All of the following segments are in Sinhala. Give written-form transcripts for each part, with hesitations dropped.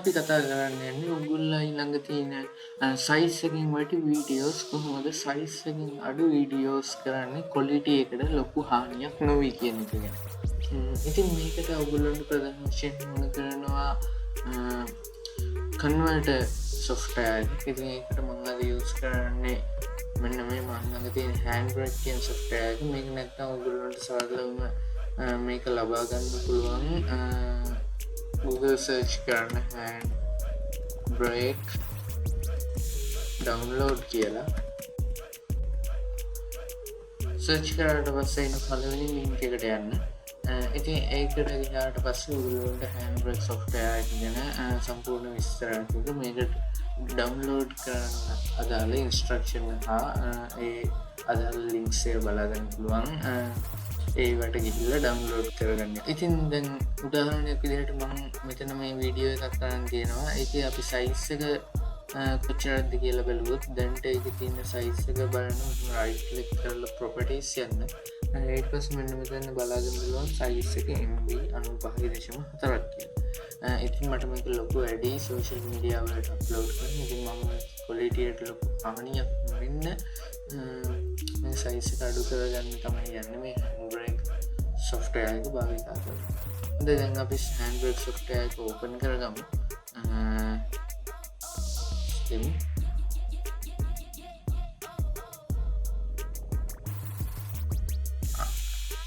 අපි කතා කරන්න යන්නේ ඔයගොල්ලෝ ළඟ තියෙන සයිස් එකකින් වැඩි වීඩියෝස් කොහොමද සයිස් එකකින් අඩු වීඩියෝස් කරන්නේ ක්වොලිටි එකට ලොකු හානියක් නොවී කියන එක ගැන. ඉතින් මේකට ඔයගොල්ලන්ට ප්‍රධාන වශයෙන් ඕන කරනවා කන්වර්ටර් software එක. ඉතින් ඒකට මම අද use කරන්නේ මෙන්න මේ මම ළඟ තියෙන HandBrake කියන software එක. මේක නැත්නම් ඔයගොල්ලන්ට සරලවම මේක ලබා ගන්න පුළුවන් Google search කරන HandBrake download කියලා search කරාට පස්සේ එන පළවෙනි link එකට යන්න. ඉතින් ඒකට ගියාට පස්සේ ඔයගොල්ලන්ට HandBrake software එක ගැන සම්පූර්ණ විස්තරයක් මේකට download කරන්න අදාළ instruction හා ඒ අදාළ links එක බලා ගන්න පුළුවන්. ඒවට ගිහිල්ලා ඩවුන්ලෝඩ් කරගන්න. ඉතින් දැන් උදාහරණයක් විදිහට මම මෙතන මේ වීඩියෝ එකක් ගන්න තියෙනවා. ඒකේ අපි සයිස් එක කොච්චරද කියලා බලුවොත් දැන්ට ඒකේ තියෙන සයිස් එක බලන්න right click කරලා properties යන්න. ඊට පස්සේ මෙන්න මෙතන බලාගන්න පුළුවන් සයිස් එක MB 95.4ක් කියලා. ඉතින් මට මේක ලොකු වැඩි social media වලට අප්ලෝඩ් කරන්න. ඉතින් මම quality එකට ලොකු හානියක් නොවෙන්න මේ සයිස් එක අඩු කරගන්න තමයි යන්නේ මේ HandBrake software එක භාවිතා කරලා. දැන් අපි HandBrake software එක open කරගමු.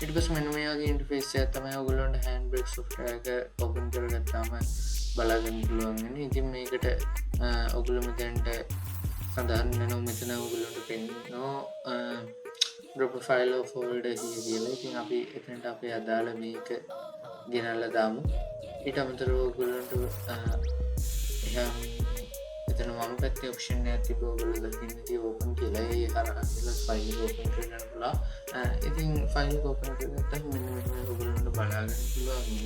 ඊට පස්සේ මෙන්න මේ වගේ ඉන්ටර්ෆේස් එකක් තමයි ඔයගොල්ලන්ට HandBrake software එක open කරගත්තාම බලාගන්න පුළුවන් වෙන්නේ. ඉතින් මේකට ඔයගොල්ලෝ මෙතනට සඳහන් වෙනවා මෙතන ඔයගොල්ලන්ට පෙන්නනවා drop a file or folder here කියලා. ඉතින් අපි එතනට අපේ අදාළ මේක ගෙනල්ලා දාමු. ඊට අමතරව ඔයගොල්ලන්ට එතන වම් පැත්තේ ඔප්ෂන් එකක් තිබ්බා ඔයගොල්ලෝ දකින්න තියෙ open කියලා. ඒ හරහා කියලා ෆයිල් එක open කරගන්න පුළුවන්. ඉතින් ෆයිල් එක open කරගත්තාම මෙන්න මෙහෙම ඔයගොල්ලන්ට බලා ගන්න පුළුවන්.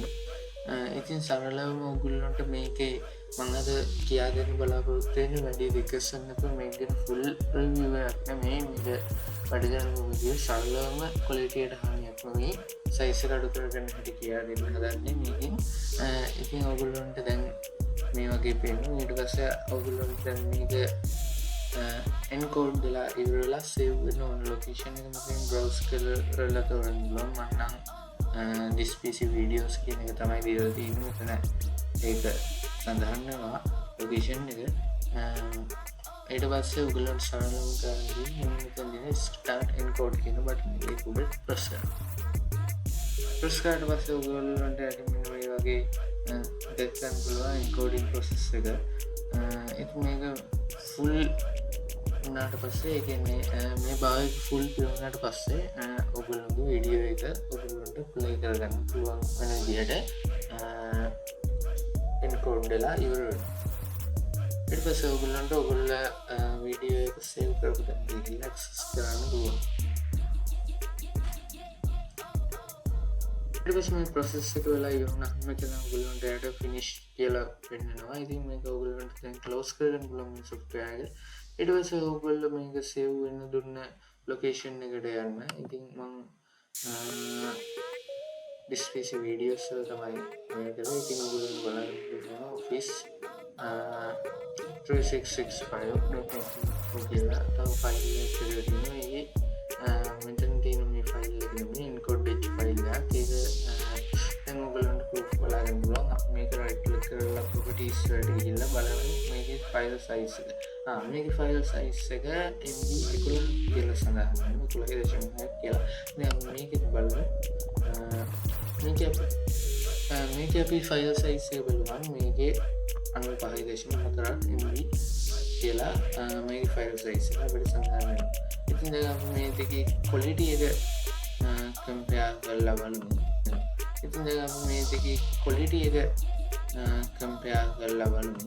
ඉතින් සරලවම ඔයගොල්ලන්ට මේකේ මම අද කියා දෙන්න බලාපොරොත්තු වෙන්නේ වැඩි රිකවර්සන් නැතුව මේක ගැන ෆුල් රිවිව් එකක් නෙමෙයි. මේක වැඩි ගන්න විදිය සරලවම ක්වොලිටි එකට හානියක් නෙමෙයි. සයිස් එක අඩු කරගන්න හැටි කියා දෙන්න හදන්නේ මේකෙන්. ඉතින් ඔයගොල්ලන්ට දැන් මේ වගේ පේනවා. ඊට පස්සේ ඔයගොල්ලන්ට දැන් මේක encode වෙලා ඉවරලා save වෙන ඕන location එක මතින් browse කරලා තෝරන්න පුළුවන්. මම නම් this PC videos කියන එක තමයි දීලා තියෙන්නේ. මෙතන ඒක සඳහන් වෙනවා location එක. ඊට පස්සේ ඔයගොල්ලන්ට සරලවම කරන්නේ මෙතන තියෙන start encode කියන බටන් එක උඩ press කරන්න. press කරාට පස්සේ ඔයගොල්ලන්ට මේ වගේ දැක්කන් පුළුවන් encoding process එක. ඉතින් මේක full වුණාට පස්සේ ඒ කියන්නේ මේ භාගය full වුණාට පස්සේ ඔයගොල්ලෝගේ වීඩියෝ එක ඔයගොල්ලන්ට play කරගන්න පුළුවන් වෙන විදිහට encode වෙලා ඉවර වෙනවා. ඊට පස්සේ ඔයගොල්ලන්ට ඔයගොල්ලෝ වීඩියෝ එක save කරපු තැන ගිහිල්ලා access කරන්න පුළුවන්. ඊට පස්සේ මේ process එක වෙලා ඉවර වුණාම මෙතන ඔයගොල්ලන්ට data finish කියලා පෙන්නනවා. ඉතින් මේක ඔයගොල්ලන්ට දැන් close කරගන්න පුළුවන් මේ software එක. ඊට පස්සේ ඔයගොල්ලෝ මේක save වෙන්න දුන්න location එකට යන්න. ඉතින් මම this PC videos වල තමයි මේක කරේ. ඉතින් ඔයගොල්ලෝ බලන්න office 3665 කියලා තව ෆයිල් එකක් තියෙනවා. ඒකේ මෙතන තියෙන මේ ෆයිල් එක නෙමෙයි encoded ෆයිල් එකක්. ඒක දැන් ඔයගොල්ලන්ට proof බලාගන්න පුළුවන්. අපි මේක right click කරලා properties වලට ගිහිල්ලා බලන්න මේකේ file size එක. මේකේ file size එක MB 11 කියලා සඳහන් වෙනවා. 11.6 කියලා. දැන් මේකෙත් බලමු. මේකේ අපි file size එක බලුවා. මේකේ 95.4 MB කියලා මේකේ file size එක අපිට සඳහන් වෙනවා. ඉතින් දැන් අපි මේ දෙකේ quality එක compare කරලා බලමු. ඉතින් දැන් අපි මේ දෙකේ quality එක compare කරලා බලමු.